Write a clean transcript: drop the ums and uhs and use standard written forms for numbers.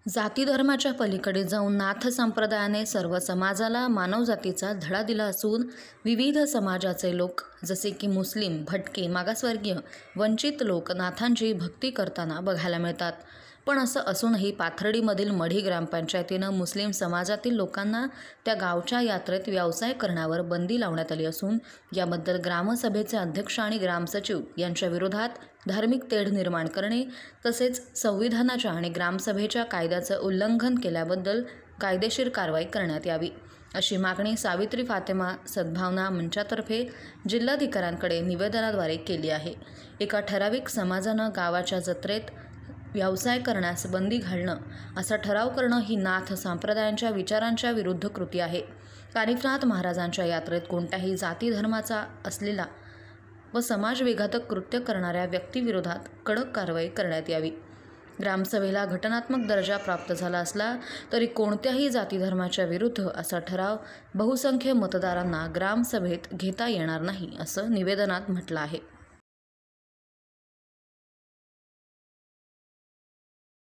जाती धर्माच्या पलीकडे जाऊन नाथ संप्रदायाने सर्व समाजाला मानवजातीचा धडा दिला असून विविध समाजाचे लोक जसे की मुस्लिम, भटके, मागासवर्गीय, वंचित लोक नाथांची भक्ती करताना बघायला मिळतात. पण असं असूनही पाथर्डीमधील मढी ग्रामपंचायतीनं मुस्लिम समाजातील लोकांना त्या गावच्या यात्रेत व्यवसाय करण्यावर बंदी लावण्यात आली असून याबद्दल ग्रामसभेचे अध्यक्ष आणि ग्रामसचिव यांच्या विरोधात धार्मिक तेढ निर्माण करणे तसेच संविधानाच्या आणि ग्रामसभेच्या कायद्याचं उल्लंघन केल्याबद्दल कायदेशीर कारवाई करण्यात यावी अशी मागणी सावित्री फातेमा सद्भावना मंचातर्फे जिल्हाधिकाऱ्यांकडे निवेदनाद्वारे केली आहे. एका ठराविक समाजानं गावाच्या जत्रेत व्यवसाय करण्यास बंदी घालणं असा ठराव करणं ही नाथ संप्रदायांच्या विचारांच्या विरुद्ध कृती आहे. कानिफनाथ महाराजांच्या यात्रेत कोणत्याही जाती धर्माचा असलेला व समाजविघातक कृत्य करणाऱ्या व्यक्तीविरोधात कडक कारवाई करण्यात यावी. ग्रामसभेला घटनात्मक दर्जा प्राप्त झाला असला तरी कोणत्याही जाती धर्माच्या विरुद्ध असा ठराव बहुसंख्य मतदारांना ग्रामसभेत घेता येणार नाही असं निवेदनात म्हटलं आहे.